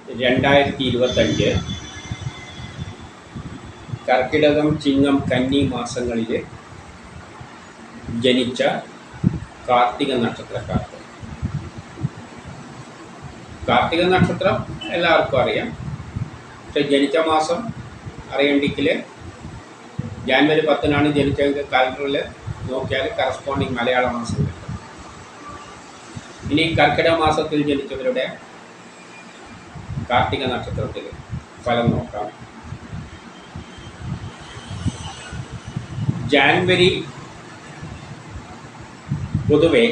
2025 കർക്കിടകം, ചിങ്ങം, കന്നി മാസങ്ങളിൽ ജനിച്ച കാർത്തിക നക്ഷത്രക്കാർക്ക്. കാർത്തിക നക്ഷത്രം എല്ലാവർക്കും അറിയാം. പക്ഷെ ജനിച്ച മാസം അറിയണ്ടെങ്കിൽ ജാനുവരി 10 ജനിച്ചെങ്കിൽ കാലണ്ടറിൽ നോക്കിയാൽ കറസ്പോണ്ടിങ് മലയാള മാസം കിട്ടും. ഇനി കർക്കിടക മാസത്തിൽ ജനിച്ചവരുടെ കാർത്തിക നക്ഷത്രത്തിൽ ഫലം നോക്കാം. ജാനുവരി പൊതുവെ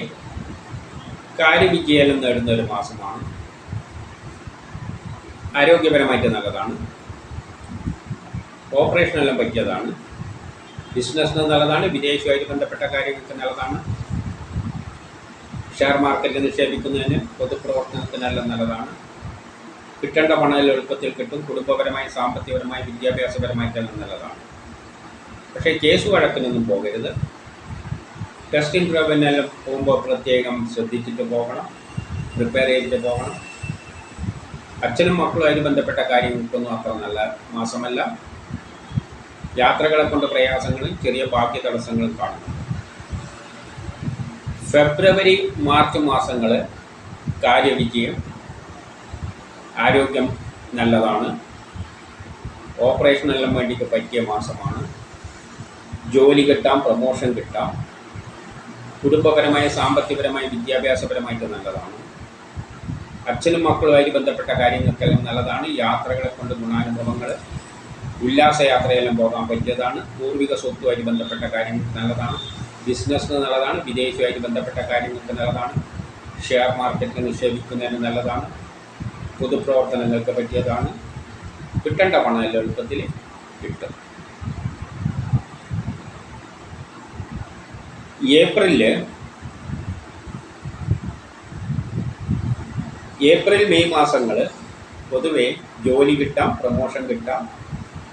കാര്യവിജയം നേടുന്ന ഒരു മാസമാണ്. ആരോഗ്യപരമായിട്ട് നല്ലതാണ്. ഓപ്പറേഷനെല്ലാം പറ്റിയതാണ്. ബിസിനസ്സിന് നല്ലതാണ്. വിദേശവുമായിട്ട് ബന്ധപ്പെട്ട കാര്യങ്ങൾക്ക് നല്ലതാണ്. ഷെയർ മാർക്കറ്റിൽ നിക്ഷേപിക്കുന്നതിന്, പൊതുപ്രവർത്തനത്തിനെല്ലാം നല്ലതാണ്. കിട്ടേണ്ട പണം എളുപ്പത്തിൽ കിട്ടും. കുടുംബപരമായി, സാമ്പത്തികപരമായി, വിദ്യാഭ്യാസപരമായിട്ടെല്ലാം നല്ലതാണ്. പക്ഷേ കേസ് വഴക്കിനൊന്നും പോകരുത്. ടെസ്റ്റ് ഇൻ്റർവ്യൂവിനെല്ലാം പോകുമ്പോൾ പ്രത്യേകം ശ്രദ്ധിച്ചിട്ട് പോകണം. പ്രിപ്പയർ ചെയ്തിട്ട് പോകണം. അച്ഛനും മക്കളുമായിട്ട് ബന്ധപ്പെട്ട കാര്യങ്ങൾക്കൊന്നും അത്ര നല്ല മാസമല്ല. യാത്രകളെ കൊണ്ട് പ്രയാസങ്ങളും ചെറിയ ഭാഗ്യ തടസ്സങ്ങളും കാണുന്നു. ഫെബ്രുവരി, മാർച്ച് മാസങ്ങൾ കാര്യവിജയം, ആരോഗ്യം നല്ലതാണ്. ഓപ്പറേഷനെല്ലാം വേണ്ടിയിട്ട് പറ്റിയ മാസമാണ്. ജോലി കിട്ടാം, പ്രമോഷൻ കിട്ടാം. കുടുംബപരമായ, സാമ്പത്തികപരമായി, വിദ്യാഭ്യാസപരമായിട്ട് നല്ലതാണ്. അച്ഛനും മക്കളുമായിട്ട് ബന്ധപ്പെട്ട കാര്യങ്ങൾക്കെല്ലാം നല്ലതാണ്. യാത്രകളെ കൊണ്ട് ഗുണാനുഭവങ്ങൾ, ഉല്ലാസയാത്രയെല്ലാം പോകാൻ പറ്റിയതാണ്. പൂർവിക സ്വത്തുമായിട്ട് ബന്ധപ്പെട്ട കാര്യങ്ങൾക്ക് നല്ലതാണ്. ബിസിനസ്സിന് നല്ലതാണ്. വിദേശവുമായിട്ട് ബന്ധപ്പെട്ട കാര്യങ്ങൾക്ക് നല്ലതാണ്. ഷെയർ മാർക്കറ്റിൽ നിക്ഷേപിക്കുന്നതിന് നല്ലതാണ്. പൊതുപ്രവർത്തനങ്ങൾക്ക് പറ്റിയതാണ്. കിട്ടേണ്ട പണം എളുപ്പത്തിൽ കിട്ടും. ഏപ്രിൽ മെയ് മാസങ്ങൾ പൊതുവെ ജോലി കിട്ടാം, പ്രമോഷൻ കിട്ടാം.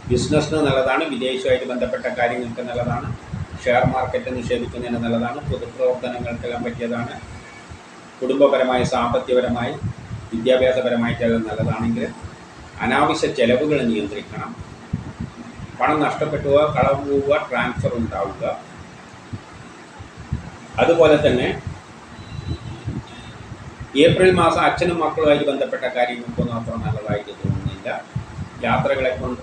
ബിസിനസ്സിന് നല്ലതാണ്. വിദേശവുമായിട്ട് ബന്ധപ്പെട്ട കാര്യങ്ങൾക്ക് നല്ലതാണ്. ഷെയർ മാർക്കറ്റ് നിക്ഷേപിക്കുന്നതിന് നല്ലതാണ്. പൊതുപ്രവർത്തനങ്ങൾക്കെല്ലാം പറ്റിയതാണ്. കുടുംബപരമായി, സാമ്പത്തികപരമായി, വിദ്യാഭ്യാസപരമായിട്ടെല്ലാം നല്ലതാണെങ്കിൽ അനാവശ്യ ചെലവുകൾ നിയന്ത്രിക്കണം. പണം നഷ്ടപ്പെട്ടു പോവുക, കളവ് പോവുക, ട്രാൻസ്ഫർ ഉണ്ടാവുക. അതുപോലെ തന്നെ ഏപ്രിൽ മാസം അച്ഛനും മക്കളുമായിട്ട് ബന്ധപ്പെട്ട കാര്യങ്ങൾക്കൊന്നും അത്ര നല്ലതായിട്ട് തോന്നുന്നില്ല. യാത്രകളെ കൊണ്ട്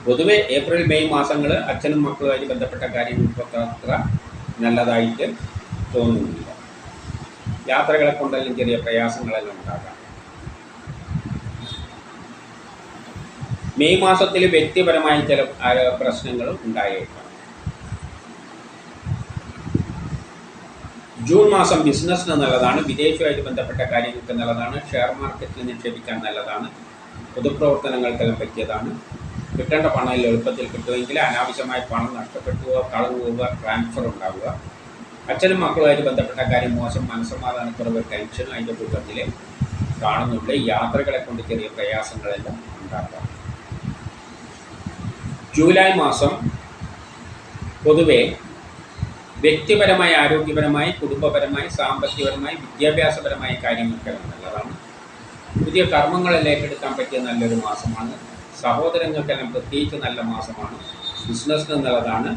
പൊതുവെ ഏപ്രിൽ മെയ് മാസങ്ങൾ അച്ഛനും മക്കളുമായിട്ട് ബന്ധപ്പെട്ട കാര്യങ്ങൾക്കൊക്കെ അത്ര നല്ലതായിട്ട് തോന്നുന്നില്ല. യാത്രകളെ കൊണ്ടെല്ലാം ചെറിയ പ്രയാസങ്ങളെല്ലാം ഉണ്ടാകാം. മെയ് മാസത്തിൽ വ്യക്തിപരമായ ചില പ്രശ്നങ്ങളും ഉണ്ടായേക്കാം. ജൂൺ മാസം ബിസിനസ്സിന് നല്ലതാണ്. വിദേശവുമായിട്ട് ബന്ധപ്പെട്ട കാര്യങ്ങൾക്ക് നല്ലതാണ്. ഷെയർ മാർക്കറ്റിൽ നിക്ഷേപിക്കാൻ നല്ലതാണ്. പൊതുപ്രവർത്തനങ്ങൾക്കെല്ലാം പറ്റിയതാണ്. കിട്ടേണ്ട പണം എളുപ്പത്തിൽ കിട്ടുമെങ്കിൽ അനാവശ്യമായി പണം നഷ്ടപ്പെട്ടു പോവുക, കളവ് പോവുക, ട്രാൻസ്ഫർ ഉണ്ടാവുക. അച്ഛനും മക്കളുമായിട്ട് ബന്ധപ്പെട്ട കാര്യം മോശം, മനസ്സമാധാനക്കുറവ്, ടെൻഷൻ അതിൻ്റെ കൂട്ടത്തിൽ കാണുന്നുണ്ട്. യാത്രകളെ കൊണ്ട് ചെറിയ പ്രയാസങ്ങളെല്ലാം ഉണ്ടാക്കാം. ജൂലൈ മാസം പൊതുവെ വ്യക്തിപരമായി, ആരോഗ്യപരമായി, കുടുംബപരമായി, സാമ്പത്തികപരമായി, വിദ്യാഭ്യാസപരമായ കാര്യങ്ങൾക്കെല്ലാം നല്ലതാണ്. പുതിയ കർമ്മങ്ങളെല്ലാം ഏറ്റെടുക്കാൻ പറ്റിയ നല്ലൊരു മാസമാണ്. സഹോദരങ്ങൾക്കെല്ലാം പ്രത്യേകിച്ച് നല്ല മാസമാണ്. ബിസിനസ്സിന് നല്ലതാണ്.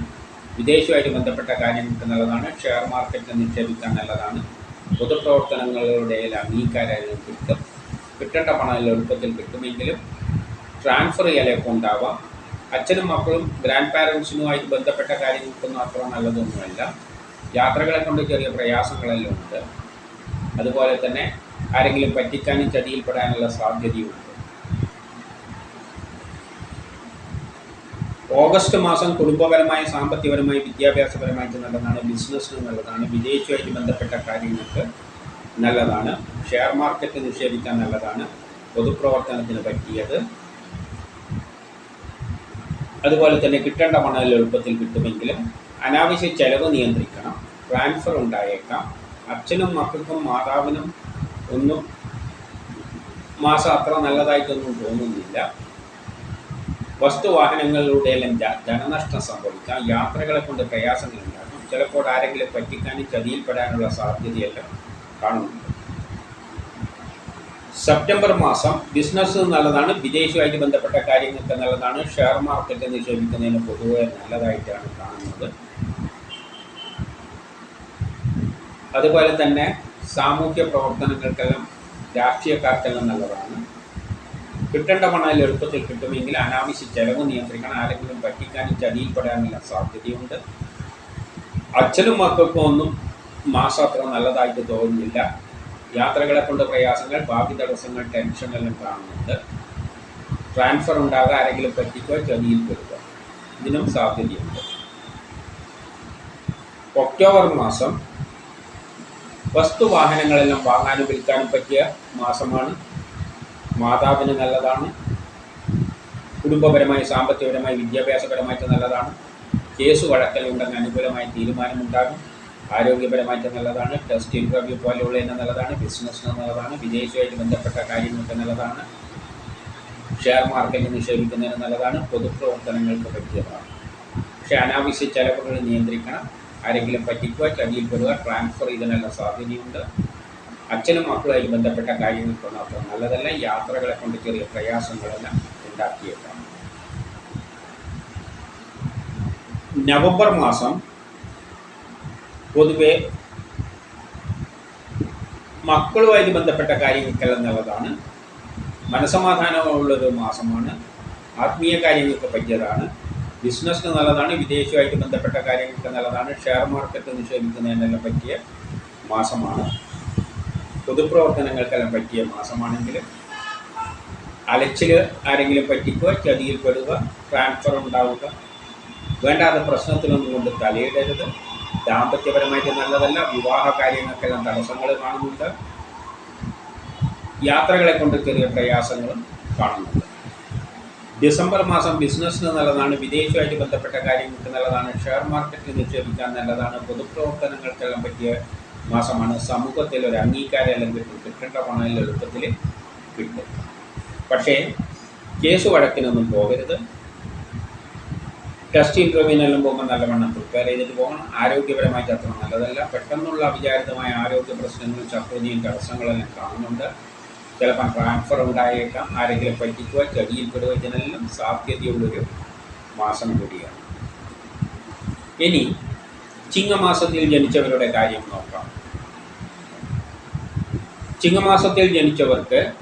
വിദേശവുമായിട്ട് ബന്ധപ്പെട്ട കാര്യങ്ങൾക്ക് നല്ലതാണ്. ഷെയർ മാർക്കറ്റിൽ നിക്ഷേപിക്കാൻ നല്ലതാണ്. പൊതുപ്രവർത്തനങ്ങളുടെ അംഗീകാരം കിട്ടും. കിട്ടേണ്ട പണം എളുപ്പത്തിൽ കിട്ടുമെങ്കിലും ട്രാൻസ്ഫർ ചെയ്യലൊക്കെ ഉണ്ടാവാം. അച്ഛനും മക്കളും ഗ്രാൻഡ് പാരൻസിനുമായിട്ട് ബന്ധപ്പെട്ട കാര്യങ്ങൾക്കൊന്നും അത്ര നല്ലതൊന്നുമല്ല. യാത്രകളെ കൊണ്ട് ചെറിയ പ്രയാസങ്ങളെല്ലാം ഉണ്ട്. അതുപോലെ തന്നെ ആരെങ്കിലും പറ്റിക്കാനും ചതിയിൽപ്പെടാനുള്ള സാധ്യതയുണ്ട്. ഓഗസ്റ്റ് മാസം കുടുംബപരമായി, സാമ്പത്തികപരമായി, വിദ്യാഭ്യാസപരമായിട്ട് നല്ലതാണ്. ബിസിനസ്സിന് നല്ലതാണ്. വിദേശവുമായിട്ട് ബന്ധപ്പെട്ട കാര്യങ്ങൾക്ക് നല്ലതാണ്. ഷെയർ മാർക്കറ്റ് നിക്ഷേപിക്കാൻ നല്ലതാണ്. പൊതുപ്രവർത്തനത്തിന് പറ്റിയത്. അതുപോലെ തന്നെ കിട്ടേണ്ട പണം എളുപ്പത്തിൽ കിട്ടുമെങ്കിലും അനാവശ്യ ചെലവ് നിയന്ത്രിക്കണം. ട്രാൻസ്ഫർ ഉണ്ടായേക്കാം. അച്ഛനും മക്കൾക്കും മാതാവിനും ഒന്നും മാസം അത്ര നല്ലതായിട്ടൊന്നും തോന്നുന്നില്ല. വസ്തുവാഹനങ്ങളിലൂടെയെല്ലാം ധനനഷ്ടം സംഭവിക്കാം. യാത്രകളെ കൊണ്ട് പ്രയാസങ്ങളുണ്ടാകും. ചിലപ്പോൾ ആരെങ്കിലും പറ്റിക്കാനും ചതിയിൽപ്പെടാനുള്ള സാധ്യതയെല്ലാം കാണുന്നുണ്ട്. സെപ്റ്റംബർ മാസം ബിസിനസ് നല്ലതാണ്, വിദേശവുമായിട്ട് ബന്ധപ്പെട്ട കാര്യങ്ങൾക്ക് നല്ലതാണ്, ഷെയർ മാർക്കറ്റ് നിക്ഷേപിക്കുന്നതിന് പൊതുവെ നല്ലതായിട്ടാണ് കാണുന്നത്. അതുപോലെ തന്നെ സാമൂഹ്യ പ്രവർത്തനങ്ങൾക്കെല്ലാം രാഷ്ട്രീയക്കാർക്കെല്ലാം നല്ലതാണ്. കിട്ടേണ്ട പണം എളുപ്പത്തിൽ കിട്ടുമെങ്കിൽ അനാവശ്യ ചെലവ് നിയന്ത്രിക്കണം. ആരെങ്കിലും പറ്റിക്കാനും ചതിയിൽപ്പെടാനുള്ള സാധ്യതയുണ്ട്. അച്ഛനും മക്കൾക്കും ഒന്നും മാസം അത്ര നല്ലതായിട്ട് തോന്നുന്നില്ല. യാത്രകളെ കൊണ്ട് പ്രയാസങ്ങൾ, ഭാവി തടസ്സങ്ങൾ, ടെൻഷനെല്ലാം കാണുന്നുണ്ട്. ട്രാൻസ്ഫർ ഉണ്ടാകുക, ആരെങ്കിലും പറ്റിക്കുക, ചതിയിൽപ്പെടുക, ഇതിനും സാധ്യതയുണ്ട്. ഒക്ടോബർ മാസം വസ്തുവാഹനങ്ങളെല്ലാം വാങ്ങാനും വിൽക്കാനും പറ്റിയ മാസമാണ്. മാതാവിന് നല്ലതാണ്. കുടുംബപരമായി, സാമ്പത്തികപരമായി, വിദ്യാഭ്യാസപരമായിട്ട് നല്ലതാണ്. കേസ് വഴക്കലുണ്ടെങ്കിൽ അനുകൂലമായ തീരുമാനമുണ്ടാകും. ആരോഗ്യപരമായിട്ട് നല്ലതാണ്. ടെസ്റ്റ് ഇൻ്റർവ്യൂ പോലെയുള്ളതിന് നല്ലതാണ്. ബിസിനസ്സിന് നല്ലതാണ്. വിദേശവുമായിട്ട് ബന്ധപ്പെട്ട കാര്യങ്ങൾക്ക് നല്ലതാണ്. ഷെയർ മാർക്കറ്റ് നിക്ഷേപിക്കുന്നതിന് നല്ലതാണ്. പൊതുപ്രവർത്തനങ്ങൾക്ക് പറ്റിയതാണ്. പക്ഷേ അനാവശ്യ ചെലവുകൾ നിയന്ത്രിക്കണം. ആരെങ്കിലും പറ്റിക്കുക, ചതിയിൽപ്പെടുക, ട്രാൻസ്ഫർ ഇതിനെല്ലാം സാധ്യതയുണ്ട്. അച്ഛനും മക്കളുമായിട്ട് ബന്ധപ്പെട്ട കാര്യങ്ങൾക്കൊന്നും അത്ര നല്ലതല്ല. യാത്രകളെ കൊണ്ട് ചെറിയ പ്രയാസങ്ങളെല്ലാം ഉണ്ടാക്കിയേക്കാം. നവംബർ മാസം പൊതുവെ മക്കളുമായിട്ട് ബന്ധപ്പെട്ട കാര്യങ്ങൾക്കെല്ലാം നല്ലതാണ്. മനസ്സമാധാനമുള്ളൊരു മാസമാണ്. ആത്മീയ കാര്യങ്ങൾക്ക് പറ്റിയതാണ്. ബിസിനസ്സിന് നല്ലതാണ്. വിദേശവുമായിട്ട് ബന്ധപ്പെട്ട കാര്യങ്ങൾക്ക് നല്ലതാണ്. ഷെയർ മാർക്കറ്റ് നിക്ഷേപിക്കുന്നതിനെല്ലാം പറ്റിയ മാസമാണ്. പൊതുപ്രവർത്തനങ്ങൾക്കെല്ലാം പറ്റിയ മാസമാണെങ്കിൽ അലച്ചിൽ, ആരെങ്കിലും പറ്റിക്കുക, ചതിയിൽപ്പെടുക, ട്രാൻസ്ഫർ ഉണ്ടാവുക, വേണ്ടാത്ത പ്രശ്നത്തിലൊന്നും കൊണ്ട് തലയിടരുത്. ദാമ്പത്യപരമായിട്ട് നല്ലതല്ല. വിവാഹ കാര്യങ്ങൾക്കെല്ലാം തടസ്സങ്ങൾ കാണുന്നുണ്ട്. യാത്രകളെ കൊണ്ട് ചെറിയ പ്രയാസങ്ങളും കാണുന്നുണ്ട്. ഡിസംബർ മാസം ബിസിനസ്സിന് നല്ലതാണ്. വിദേശവുമായിട്ട് ബന്ധപ്പെട്ട കാര്യങ്ങൾക്ക് നല്ലതാണ്. ഷെയർ മാർക്കറ്റിൽ നിക്ഷേപിക്കാൻ നല്ലതാണ്. പൊതുപ്രവർത്തനങ്ങൾക്കെല്ലാം പറ്റിയ മാസമാണ്. സമൂഹത്തിൽ ഒരു അംഗീകാരമെല്ലാം കിട്ടും. കിട്ടേണ്ട പണം എളുപ്പത്തിൽ കിട്ടും. പക്ഷേ കേസ് വഴക്കിനൊന്നും പോകരുത്. ടെസ്റ്റ് ഇൻ്റർവ്യൂവിനെല്ലാം പോകുമ്പോൾ നല്ലവണ്ണം പ്രിപ്പയർ ചെയ്തിട്ട് പോകണം. ആരോഗ്യപരമായിട്ട് അത്ര നല്ലതല്ല. പെട്ടെന്നുള്ള അവിചാരിതമായ ആരോഗ്യ പ്രശ്നങ്ങളും ശത്രുതയും തടസ്സങ്ങളെല്ലാം കാണുന്നുണ്ട്. ചിലപ്പോൾ ട്രാൻസ്ഫർ ഉണ്ടായേക്കാം. ആരെങ്കിലും പറ്റിക്കുക, ചതിയിൽപ്പെടുക, ഇതിനെല്ലാം സാധ്യതയുള്ളൊരു മാസം കൂടിയാണ്. ഇനി ചിങ്ങമാസത്തിൽ ജനിച്ചവരുടെ കാര്യം നോക്കാം. ചിങ്ങമാസത്തിൽ ജനിച്ചവർക്ക്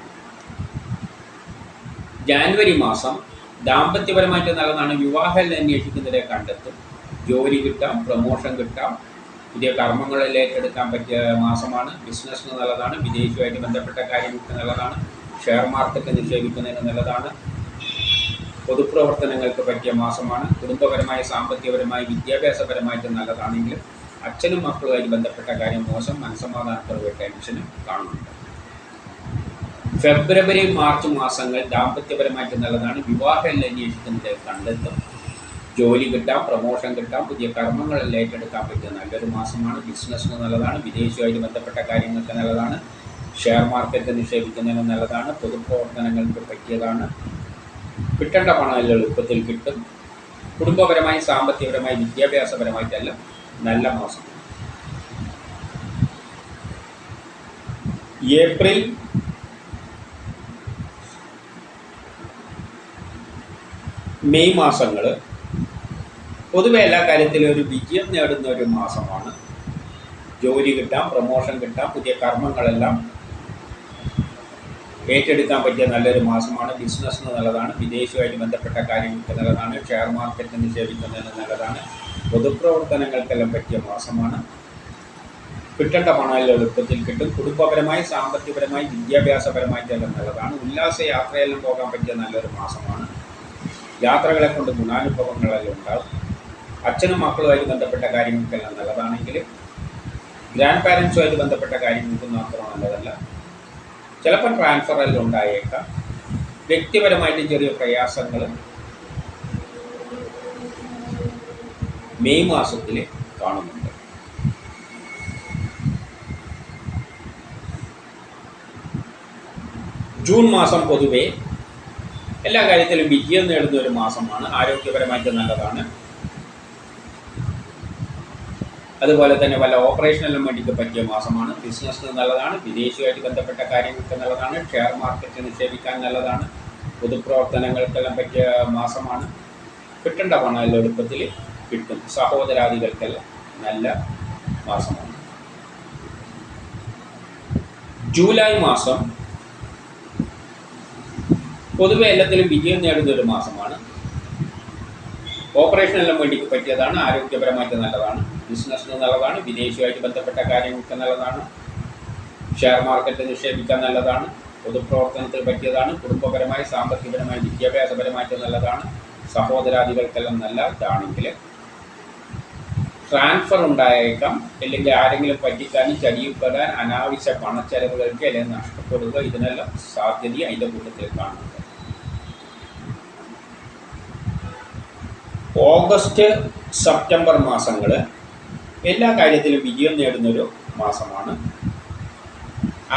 ജാനുവരി മാസം ദാമ്പത്യപരമായിട്ട് നല്ലതാണ്. വിവാഹം അന്വേഷിക്കുന്നവരെ കണ്ടെത്തും. ജോലി കിട്ടാം, പ്രമോഷൻ കിട്ടാം, പുതിയ കർമ്മങ്ങളിൽ ഏറ്റെടുക്കാൻ പറ്റിയ മാസമാണ്. ബിസിനസ്സിന് നല്ലതാണ്. വിദേശവുമായിട്ട് ബന്ധപ്പെട്ട കാര്യങ്ങൾക്ക് നല്ലതാണ്. ഷെയർ മാർക്കറ്റ് നിക്ഷേപിക്കുന്നതിന് നല്ലതാണ്. പൊതുപ്രവർത്തനങ്ങൾക്ക് പറ്റിയ മാസമാണ്. കുടുംബപരമായി, സാമ്പത്തികപരമായി, വിദ്യാഭ്യാസപരമായിട്ട് നല്ലതാണെങ്കിലും അച്ഛനും മക്കളുമായിട്ട് ബന്ധപ്പെട്ട കാര്യം മോശം, മനസ്സമാധാനക്കുറവ്, ടെൻഷനും കാണുന്നുണ്ട്. ഫെബ്രുവരി മാർച്ച് മാസങ്ങൾ ദാമ്പത്യപരമായിട്ട് നല്ലതാണ്. വിവാഹം അന്വേഷിക്കുന്നതിനെ കണ്ടെത്തും. ജോലി കിട്ടാം, പ്രമോഷൻ കിട്ടാം, പുതിയ കർമ്മങ്ങളെല്ലാം ഏറ്റെടുക്കാൻ പറ്റിയ നല്ലൊരു മാസമാണ്. ബിസിനസ്സിന് നല്ലതാണ്. വിദേശവുമായിട്ട് ബന്ധപ്പെട്ട കാര്യങ്ങൾക്ക് നല്ലതാണ്. ഷെയർ മാർക്കറ്റ് നിക്ഷേപിക്കുന്നതിന് നല്ലതാണ്. പൊതുപ്രവർത്തനങ്ങൾക്ക് പറ്റിയതാണ്. കിട്ടേണ്ട പണം എളുപ്പത്തിൽ കിട്ടും. കുടുംബപരമായി, സാമ്പത്തികപരമായി, വിദ്യാഭ്യാസപരമായിട്ടെല്ലാം നല്ല മാസമാണ്. ഏപ്രിൽ മെയ് മാസങ്ങൾ പൊതുവെ എല്ലാ കാര്യത്തിലും ഒരു വിജയം നേടുന്ന ഒരു മാസമാണ്. ജോലി കിട്ടാം, പ്രമോഷൻ കിട്ടാം, പുതിയ കർമ്മങ്ങളെല്ലാം ഏറ്റെടുക്കാൻ പറ്റിയ നല്ലൊരു മാസമാണ്. ബിസിനസ്സിന് നല്ലതാണ്. വിദേശവുമായിട്ട് ബന്ധപ്പെട്ട കാര്യങ്ങൾക്ക് നല്ലതാണ്. ഷെയർ മാർക്കറ്റ് നിക്ഷേപിക്കുന്നതിന് നല്ലതാണ്. പൊതുപ്രവർത്തനങ്ങൾക്കെല്ലാം പറ്റിയ മാസമാണ്. കിട്ടേണ്ട പണം എളുപ്പത്തിൽ കിട്ടും. കുടുംബപരമായി, സാമ്പത്തികപരമായി, വിദ്യാഭ്യാസപരമായിട്ടെല്ലാം നല്ലതാണ്. ഉല്ലാസ യാത്രയെല്ലാം പോകാൻ പറ്റിയ നല്ലൊരു മാസമാണ്. യാത്രകളെ കൊണ്ട് ഗുണാനുഭവങ്ങളെല്ലാം ഉണ്ടാകും. അച്ഛനും മക്കളുമായിട്ട് ബന്ധപ്പെട്ട കാര്യങ്ങൾക്കെല്ലാം നല്ലതാണെങ്കിൽ ഗ്രാൻഡ് പാരൻസുമായിട്ട് ബന്ധപ്പെട്ട കാര്യങ്ങൾക്കൊന്നും അത്ര നല്ലതല്ല. ചിലപ്പോൾ ട്രാൻസ്ഫറെല്ലാം ഉണ്ടായേക്കാം. വ്യക്തിപരമായിട്ട് ചെറിയ പ്രയാസങ്ങൾ മെയ് മാസത്തിൽ കാണുന്നുണ്ട്. ജൂൺ മാസം പൊതുവെ എല്ലാ കാര്യത്തിലും വിജയം നേടുന്ന ഒരു മാസമാണ്. ആരോഗ്യപരമായിട്ട് നല്ലതാണ്. അതുപോലെ തന്നെ വല്ല ഓപ്പറേഷനെല്ലാം വേണ്ടിയിട്ട് പറ്റിയ മാസമാണ്. ബിസിനസ്സിന് നല്ലതാണ്, വിദേശവുമായിട്ട് ബന്ധപ്പെട്ട കാര്യങ്ങൾക്ക് നല്ലതാണ്, ഷെയർ മാർക്കറ്റ് നിക്ഷേപിക്കാൻ നല്ലതാണ്, പൊതുപ്രവർത്തനങ്ങൾക്കെല്ലാം പറ്റിയ മാസമാണ്. കിട്ടേണ്ട പണം എല്ലാം എളുപ്പത്തിൽ കിട്ടും. സഹോദരാദികൾക്കെല്ലാം നല്ല മാസമാണ്. ജൂലൈ മാസം പൊതുവെ എല്ലാത്തിലും വിജയം നേടുന്ന ഒരു മാസമാണ്. ഓപ്പറേഷനെല്ലാം വേണ്ടിക്ക് പറ്റിയതാണ്, ആരോഗ്യപരമായിട്ട് നല്ലതാണ്, ബിസിനസ്സിന് നല്ലതാണ്, വിദേശവുമായിട്ട് ബന്ധപ്പെട്ട കാര്യങ്ങൾക്ക് നല്ലതാണ്, ഷെയർ മാർക്കറ്റ് നിക്ഷേപിക്കാൻ നല്ലതാണ്, പൊതുപ്രവർത്തനത്തിന് പറ്റിയതാണ്, കുടുംബപരമായി സാമ്പത്തികപരമായി വിദ്യാഭ്യാസപരമായിട്ട് നല്ലതാണ്, സഹോദരാദികൾക്കെല്ലാം നല്ല ഇതാണെങ്കിൽ ട്രാൻസ്ഫർ ഉണ്ടായേക്കാം, അല്ലെങ്കിൽ ആരെങ്കിലും പറ്റിക്കാനും ചതിയിൽപ്പെടാൻ അനാവശ്യ പണച്ചെലവുകൾക്ക് അല്ലെങ്കിൽ നഷ്ടപ്പെടുക, ഇതിനെല്ലാം സാധ്യത അതിൻ്റെ കൂട്ടത്തിൽ കാണുന്നുണ്ട്. ഓഗസ്റ്റ് സെപ്റ്റംബർ മാസങ്ങൾ എല്ലാ കാര്യത്തിലും വിജയം നേടുന്നൊരു മാസമാണ്.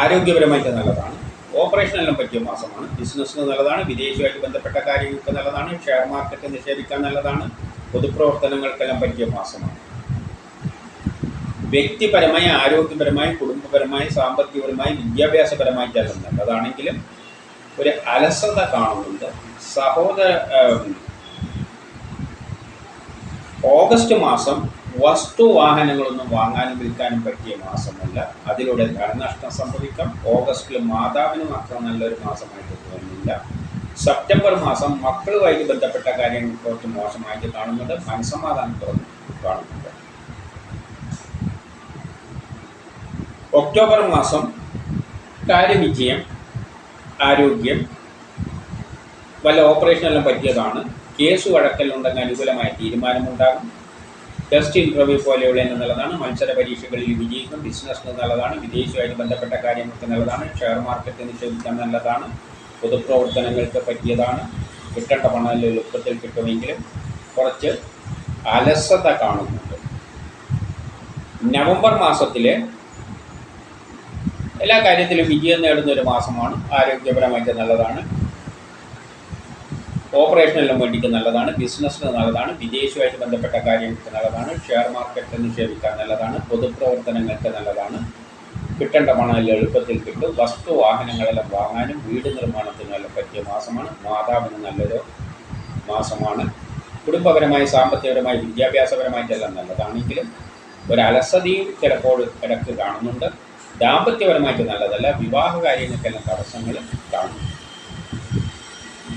ആരോഗ്യപരമായിട്ട് നല്ലതാണ്, ഓപ്പറേഷനെല്ലാം പറ്റിയ മാസമാണ്, ബിസിനസ്സിന് നല്ലതാണ്, വിദേശവുമായിട്ട് ബന്ധപ്പെട്ട കാര്യങ്ങൾക്ക് നല്ലതാണ്, ഷെയർ മാർക്കറ്റ് നിക്ഷേപിക്കാൻ നല്ലതാണ്, പൊതുപ്രവർത്തനങ്ങൾക്കെല്ലാം പറ്റിയ മാസമാണ്. വ്യക്തിപരമായി, ആരോഗ്യപരമായി, കുടുംബപരമായി, സാമ്പത്തികപരമായി, വിദ്യാഭ്യാസപരമായിട്ടെല്ലാം നല്ലതാണെങ്കിലും ഒരു അലസത കാണുന്നുണ്ട്. ഓഗസ്റ്റ് മാസം വസ്തുവാഹനങ്ങളൊന്നും വാങ്ങാനും വിൽക്കാനും പറ്റിയ മാസമല്ല. അതിലൂടെ ധനനഷ്ടം സംഭവിക്കാം. ഓഗസ്റ്റിൽ മാതാവിന് മാത്രം നല്ലൊരു മാസമായിട്ട് തോന്നുന്നില്ല. സെപ്റ്റംബർ മാസം മക്കളുമായിട്ട് ബന്ധപ്പെട്ട കാര്യങ്ങൾ കുറച്ച് മോശമായിട്ട് കാണുന്നുണ്ട്, മനസ്സമാധാനത്തോടെ കാണുന്നുണ്ട്. ഒക്ടോബർ മാസം കാര്യവിജയം, ആരോഗ്യം, വല്ല ഓപ്പറേഷനെല്ലാം പറ്റിയതാണ്. കേസ് വഴക്കലുണ്ടെങ്കിൽ അനുകൂലമായ തീരുമാനമുണ്ടാകും. ടെസ്റ്റ് ഇൻ്റർവ്യൂ പോലെയുള്ള നല്ലതാണ്, മത്സര പരീക്ഷകളിൽ വിജയിക്കും, ബിസിനസ്സിന് നല്ലതാണ്, വിദേശവുമായിട്ട് ബന്ധപ്പെട്ട കാര്യങ്ങൾക്ക് നല്ലതാണ്, ഷെയർ മാർക്കറ്റ് നിക്ഷേപിക്കാൻ നല്ലതാണ്, പൊതുപ്രവർത്തനങ്ങൾക്ക് പറ്റിയതാണ്. കിട്ടേണ്ട പണം എളുപ്പത്തിൽ കിട്ടുമെങ്കിലും കുറച്ച് അലസത കാണുന്നുണ്ട്. നവംബർ മാസത്തിൽ എല്ലാ കാര്യത്തിലും വിജയം നേടുന്ന ഒരു മാസമാണ്. ആരോഗ്യപരമായിട്ട് നല്ലതാണ്, ഓപ്പറേഷനെല്ലാം വേണ്ടിയിട്ട് നല്ലതാണ്, ബിസിനസ്സിന് നല്ലതാണ്, വിദേശവുമായിട്ട് ബന്ധപ്പെട്ട കാര്യങ്ങൾക്ക് നല്ലതാണ്, ഷെയർ മാർക്കറ്റ് നിക്ഷേപിക്കാൻ നല്ലതാണ്, പൊതുപ്രവർത്തനങ്ങൾക്ക് നല്ലതാണ്. കിട്ടേണ്ട പണം എളുപ്പത്തിൽ കിട്ടും. വസ്തുവാഹനങ്ങളെല്ലാം വാങ്ങാനും വീട് നിർമ്മാണത്തിനെല്ലാം പറ്റിയ മാസമാണ്. മാതാവിന് നല്ലൊരു മാസമാണ്. കുടുംബപരമായി, സാമ്പത്തികപരമായി, വിദ്യാഭ്യാസപരമായിട്ടെല്ലാം നല്ലതാണെങ്കിലും ഒരു അലസതയും ചിലപ്പോൾ ഇടയ്ക്ക് കാണുന്നുണ്ട്. ദാമ്പത്യപരമായിട്ട് നല്ലതല്ല, വിവാഹ കാര്യങ്ങൾക്കെല്ലാം തടസ്സങ്ങൾ കാണുന്നു.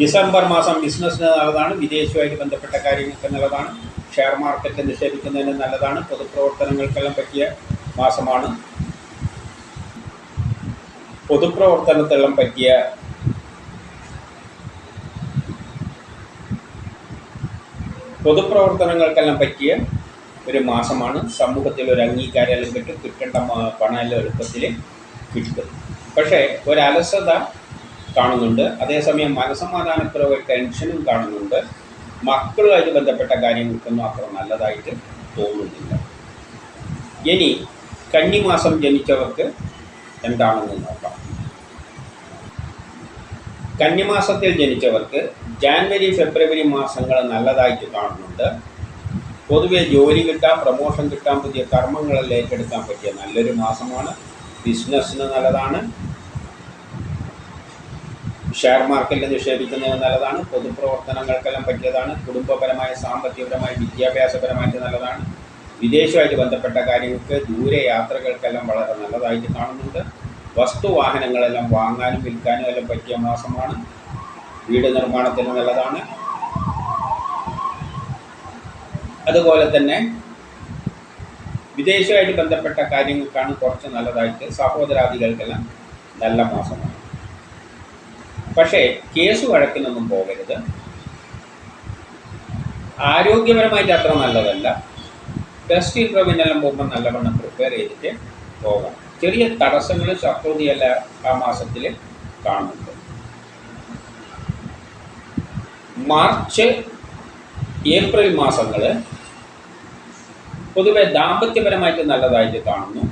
ഡിസംബർ മാസം ബിസിനസ്സിന് നല്ലതാണ്, വിദേശവുമായിട്ട് ബന്ധപ്പെട്ട കാര്യങ്ങൾക്ക് നല്ലതാണ്, ഷെയർ മാർക്കറ്റ് നിക്ഷേപിക്കുന്നതിന് നല്ലതാണ്, പൊതുപ്രവർത്തനങ്ങൾക്കെല്ലാം പറ്റിയ മാസമാണ്. പൊതുപ്രവർത്തനത്തെല്ലാം പറ്റിയ ഒരു മാസമാണ്. സമൂഹത്തിൽ ഒരു അംഗീകാരം കിട്ടും, കിട്ടേണ്ട പണം എല്ലാം എളുപ്പത്തിൽ കിട്ടും. പക്ഷേ ഒരു അലസത കാണുന്നുണ്ട്. അതേസമയം മനസ്സമാധാനക്കുറവ്, ടെൻഷനും കാണുന്നുണ്ട്. മക്കളുമായിട്ട് ബന്ധപ്പെട്ട കാര്യങ്ങൾക്കൊന്നും അത്ര നല്ലതായിട്ട് തോന്നുന്നില്ല. ഇനി കന്നിമാസം ജനിച്ചവർക്ക് എന്താണെന്ന് നോക്കാം. കന്നിമാസത്തിൽ ജനിച്ചവർക്ക് ജാനുവരി, ഫെബ്രുവരി മാസങ്ങൾ നല്ലതായിട്ട് കാണുന്നുണ്ട്. പൊതുവെ ജോലി കിട്ടാൻ, പ്രമോഷൻ കിട്ടാൻ, പുതിയ കർമ്മങ്ങളെല്ലാം ഏറ്റെടുക്കാൻ പറ്റിയ നല്ലൊരു മാസമാണ്. ബിസിനസ്സിന് നല്ലതാണ്, ഷെയർ മാർക്കറ്റിൽ നിക്ഷേപിക്കുന്നത് നല്ലതാണ്, പൊതുപ്രവർത്തനങ്ങൾക്കെല്ലാം പറ്റിയതാണ്, കുടുംബപരമായി, സാമ്പത്തികപരമായി, വിദ്യാഭ്യാസപരമായിട്ട് നല്ലതാണ്, വിദേശവുമായിട്ട് ബന്ധപ്പെട്ട കാര്യങ്ങൾക്ക്, ദൂരെ യാത്രകൾക്കെല്ലാം വളരെ നല്ലതായിട്ട് കാണുന്നുണ്ട്. വസ്തുവാഹനങ്ങളെല്ലാം വാങ്ങാനും വിൽക്കാനും എല്ലാം പറ്റിയ മാസമാണ്. വീട് നിർമ്മാണത്തിന് നല്ലതാണ്. അതുപോലെ തന്നെ വിദേശവുമായിട്ട് ബന്ധപ്പെട്ട കാര്യങ്ങൾക്കാണ് കുറച്ച് നല്ലതായിട്ട്. സഹോദരാദികൾക്കെല്ലാം നല്ല മാസമാണ്. പക്ഷേ കേസ് വഴക്കിനൊന്നും പോകരുത്. ആരോഗ്യപരമായിട്ട് അത്ര നല്ലതല്ല. ടെസ്റ്റ് ഇൻ്റർവ്യൂവിനെല്ലാം പോകുമ്പോൾ നല്ലവണ്ണം പ്രിപ്പയർ ചെയ്തിട്ട് പോകാം. ചെറിയ തടസ്സങ്ങൾ, ശത്രുതയല്ല ആ മാസത്തിൽ കാണുന്നുണ്ട്. മാർച്ച്, ഏപ്രിൽ മാസങ്ങൾ പൊതുവെ ദാമ്പത്യപരമായിട്ട് നല്ലതായിട്ട് കാണുന്നു.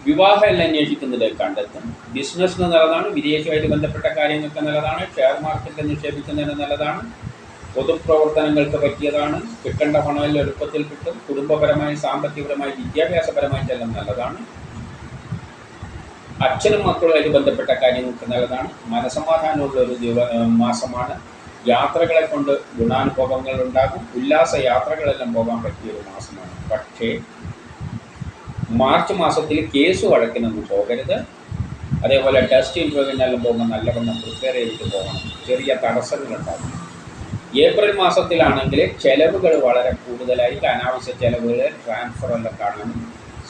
വിവാഹമെല്ലാം അന്വേഷിക്കുന്നത് കണ്ടെത്തും. ബിസിനസ്സിന് നല്ലതാണ്, വിദേശവുമായിട്ട് ബന്ധപ്പെട്ട കാര്യങ്ങൾക്ക് നല്ലതാണ്, ഷെയർ മാർക്കറ്റിൽ നിക്ഷേപിക്കുന്നതിന് നല്ലതാണ്, പൊതുപ്രവർത്തനങ്ങൾക്ക് പറ്റിയതാണ്. കിട്ടേണ്ട പണം എളുപ്പത്തിൽ കിട്ടും. കുടുംബപരമായി, സാമ്പത്തികപരമായി, വിദ്യാഭ്യാസപരമായിട്ടെല്ലാം നല്ലതാണ്. അച്ഛനും മക്കളുമായിട്ട് ബന്ധപ്പെട്ട കാര്യങ്ങൾക്ക് നല്ലതാണ്. മനസമാധാനമുള്ള ഒരു മാസമാണ്. യാത്രകളെ കൊണ്ട് ഗുണാനുഭവങ്ങൾ ഉണ്ടാകും. ഉല്ലാസ യാത്രകളെല്ലാം പോകാൻ പറ്റിയൊരു മാസമാണ്. പക്ഷേ മാർച്ച് മാസത്തിൽ കേസ് വഴക്കിനൊന്നും പോകരുത്. അതേപോലെ ടെസ്റ്റ് ഇൻ്റർവ്യൂവിനെല്ലാം പോകുമ്പോൾ നല്ലവണ്ണം പ്രിപ്പയർ ചെയ്തിട്ട് പോകണം. ചെറിയ തടസ്സങ്ങളുണ്ടാകും. ഏപ്രിൽ മാസത്തിലാണെങ്കിൽ ചിലവുകൾ വളരെ കൂടുതലായിട്ട് അനാവശ്യ ചിലവുകൾ, ട്രാൻസ്ഫറെല്ലാം കാണാൻ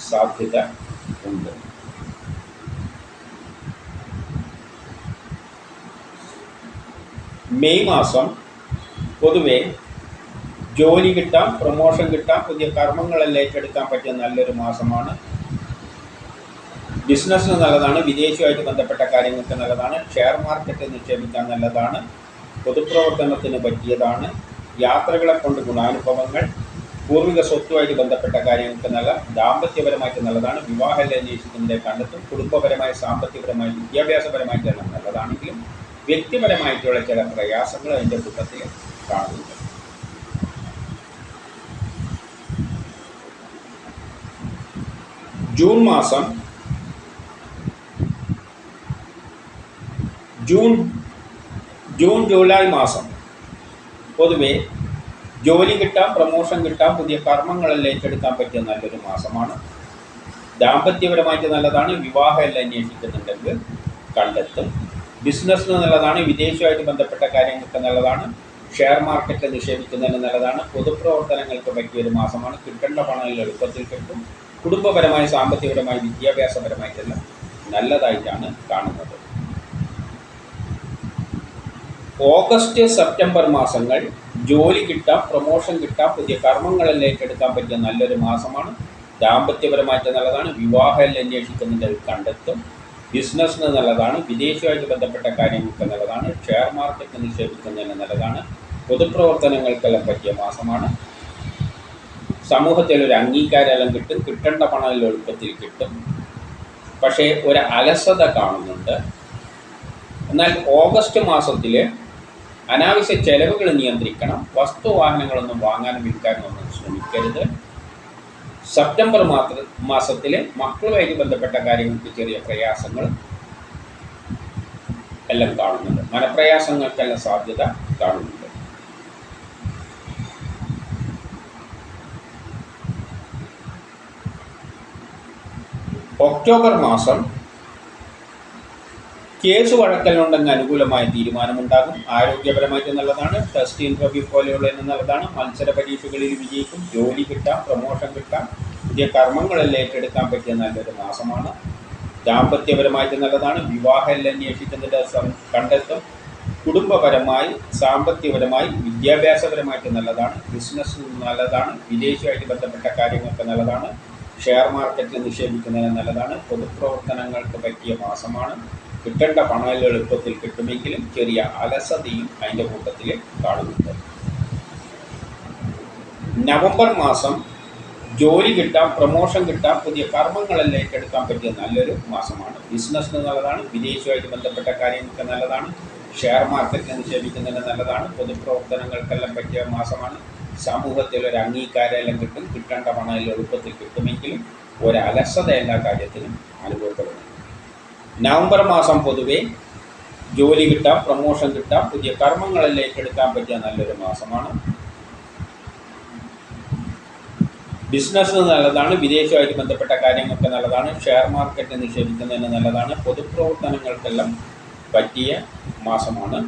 സാധ്യത ഉണ്ട്. മെയ് മാസം പൊതുവെ ജോലി കിട്ടാം, പ്രൊമോഷൻ കിട്ടാം, പുതിയ കർമ്മങ്ങളെല്ലാം ഏറ്റെടുക്കാൻ പറ്റിയ നല്ലൊരു മാസമാണ്. ബിസിനസ്സിന് നല്ലതാണ്. വിദേശവുമായിട്ട് ബന്ധപ്പെട്ട കാര്യങ്ങൾക്ക് നല്ലതാണ്. ഷെയർ മാർക്കറ്റ് നിക്ഷേപിക്കാൻ നല്ലതാണ്. പൊതുപ്രവർത്തനത്തിന് പറ്റിയതാണ്. യാത്രകളെ കൊണ്ട് ഗുണാനുഭവങ്ങൾ, പൂർവിക സ്വത്തുമായിട്ട് ബന്ധപ്പെട്ട കാര്യങ്ങൾക്ക് നല്ല, ദാമ്പത്യപരമായിട്ട് നല്ലതാണ്. വിവാഹം അന്വേഷിക്കുന്നതിനെ കണ്ടെത്തും. കുടുംബപരമായി, സാമ്പത്തികപരമായി, വിദ്യാഭ്യാസപരമായിട്ടെല്ലാം നല്ലതാണെങ്കിലും വ്യക്തിപരമായിട്ടുള്ള ചില പ്രയാസങ്ങൾ അതിൻ്റെ കൂട്ടത്തിൽ കാണുന്നുണ്ട്. ജൂൺ മാസം, ജൂൺ ജൂലൈ മാസം പൊതുവെ ജോലി കിട്ടാം, പ്രൊമോഷൻ കിട്ടാം, പുതിയ കർമ്മങ്ങളെല്ലാം ഏറ്റെടുക്കാൻ പറ്റിയ നല്ലൊരു മാസമാണ്. ദാമ്പത്യപരമായിട്ട് നല്ലതാണ്. വിവാഹമെല്ലാം അന്വേഷിക്കുന്നുണ്ടെങ്കിൽ കണ്ടെത്തും. ബിസിനസ്സിന് നല്ലതാണ്. വിദേശവുമായിട്ട് ബന്ധപ്പെട്ട കാര്യങ്ങൾക്ക് നല്ലതാണ്. ഷെയർ മാർക്കറ്റിൽ നിക്ഷേപിക്കുന്നതിന് നല്ലതാണ്. പൊതുപ്രവർത്തനങ്ങൾക്ക് പറ്റിയൊരു മാസമാണ്. കിട്ടേണ്ട പണം എളുപ്പത്തിൽ കിട്ടും. കുടുംബപരമായി, സാമ്പത്തികപരമായി, വിദ്യാഭ്യാസപരമായിട്ടെല്ലാം നല്ലതായിട്ടാണ് കാണുന്നത്. ഓഗസ്റ്റ് സെപ്റ്റംബർ മാസങ്ങൾ ജോലി കിട്ടാം, പ്രൊമോഷൻ കിട്ടാം, പുതിയ കർമ്മങ്ങളെല്ലാം ഏറ്റെടുക്കാൻ പറ്റിയ നല്ലൊരു മാസമാണ്. ദാമ്പത്യപരമായിട്ട് നല്ലതാണ്. വിവാഹമെല്ലാം അന്വേഷിക്കുന്നതിൽ കണ്ടെത്തും. ബിസിനസ്സിന് നല്ലതാണ്. വിദേശവുമായിട്ട് ബന്ധപ്പെട്ട കാര്യങ്ങൾക്ക് നല്ലതാണ്. ഷെയർ മാർക്കറ്റ് നിക്ഷേപിക്കുന്നതിന് നല്ലതാണ്. പൊതുപ്രവർത്തനങ്ങൾക്കെല്ലാം പറ്റിയ മാസമാണ്. സമൂഹത്തിൽ ഒരു അംഗീകാരമെല്ലാം കിട്ടും. കിട്ടേണ്ട പണം എളുപ്പത്തിൽ കിട്ടും. പക്ഷേ ഒരു അലസത കാണുന്നുണ്ട്. എന്നാൽ ഓഗസ്റ്റ് മാസത്തിൽ അനാവശ്യ ചെലവുകൾ നിയന്ത്രിക്കണം. വസ്തുവാഹനങ്ങളൊന്നും വാങ്ങാനും വിൽക്കാനും ഒന്നും ശ്രമിക്കരുത്. സെപ്റ്റംബർ മാസത്തിൽ മക്കളുമായിട്ട് ബന്ധപ്പെട്ട കാര്യങ്ങൾക്ക് ചെറിയ പ്രയാസങ്ങൾ എല്ലാം കാണുന്നുണ്ട്. മനപ്രയാസങ്ങൾക്കെല്ലാം സാധ്യത കാണുന്നുണ്ട്. ഒക്ടോബർ മാസം കേസ് വഴക്കലുണ്ടെങ്കിൽ അനുകൂലമായ തീരുമാനമുണ്ടാകും. ആരോഗ്യപരമായിട്ട് നല്ലതാണ്. ടെസ്റ്റ് ഇൻ്റർവ്യൂ പോലെയുള്ളതിന് നല്ലതാണ്. മത്സര പരീക്ഷകളിൽ വിജയിക്കും. ജോലി കിട്ടാം, പ്രൊമോഷൻ കിട്ടാം, പുതിയ കർമ്മങ്ങളെല്ലാം ഏറ്റെടുക്കാൻ പറ്റിയ നല്ലൊരു മാസമാണ്. ദാമ്പത്യപരമായിട്ട് നല്ലതാണ്. വിവാഹമെല്ലാം അന്വേഷിക്കുന്നതിൻ്റെ കണ്ടെത്തും. കുടുംബപരമായി, സാമ്പത്തികപരമായി, വിദ്യാഭ്യാസപരമായിട്ട് നല്ലതാണ്. ബിസിനസ് നല്ലതാണ്. വിദേശവുമായിട്ട് ബന്ധപ്പെട്ട കാര്യങ്ങൾക്ക് നല്ലതാണ്. ഷെയർ മാർക്കറ്റിൽ നിക്ഷേപിക്കുന്നതിന് നല്ലതാണ്. പൊതുപ്രവർത്തനങ്ങൾക്ക് പറ്റിയ മാസമാണ്. കിട്ടേണ്ട പണം എളുപ്പത്തിൽ കിട്ടുമെങ്കിലും ചെറിയ അലസതയും അതിൻ്റെ കൂട്ടത്തിൽ കാണുന്നുണ്ട്. നവംബർ മാസം ജോലി കിട്ടാം, പ്രൊമോഷൻ കിട്ടാം, പുതിയ കർമ്മങ്ങളെല്ലാം ഏറ്റെടുക്കാൻ പറ്റിയ നല്ലൊരു മാസമാണ്. ബിസിനസ്സിന് നല്ലതാണ്. വിദേശവുമായിട്ട് ബന്ധപ്പെട്ട കാര്യങ്ങൾക്ക് നല്ലതാണ്. ഷെയർ മാർക്കറ്റിൽ നിക്ഷേപിക്കുന്നതിന് നല്ലതാണ്. പൊതുപ്രവർത്തനങ്ങൾക്കെല്ലാം പറ്റിയ മാസമാണ്. സമൂഹത്തിൽ ഒരു അംഗീകാരമെല്ലാം കിട്ടും. കിട്ടേണ്ട പണം എളുപ്പത്തിൽ കിട്ടുമെങ്കിലും ഒരു അലസത എല്ലാ കാര്യത്തിലും അനുഭവപ്പെടുന്നു. നവംബർ മാസം പൊതുവെ ജോലി കിട്ടാം, പ്രൊമോഷൻ കിട്ടാം, പുതിയ കർമ്മങ്ങളെല്ലാം ഏറ്റെടുക്കാൻ പറ്റിയ നല്ലൊരു മാസമാണ്. ബിസിനസ് നല്ലതാണ്. വിദേശവുമായിട്ട് ബന്ധപ്പെട്ട കാര്യങ്ങൾക്ക് നല്ലതാണ്. ഷെയർ മാർക്കറ്റ് നിക്ഷേപിക്കുന്നതിന് നല്ലതാണ്. പൊതുപ്രവർത്തനങ്ങൾക്കെല്ലാം പറ്റിയ മാസമാണ്.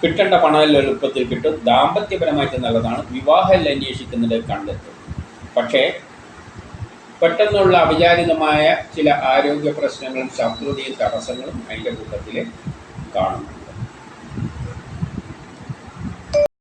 കിട്ടേണ്ട പണം എളുപ്പത്തിൽ കിട്ടും. ദാമ്പത്യപരമായിട്ട് നല്ലതാണ്. വിവാഹമെല്ലാം അന്വേഷിക്കുന്നത് കണ്ടെത്തും. പക്ഷേ പെട്ടെന്നുള്ള അവിചാരിതമായ ചില ആരോഗ്യ പ്രശ്നങ്ങളും ശത്രുതയും തടസ്സങ്ങളും അതിൻ്റെ കൂട്ടത്തിൽ കാണുന്നു.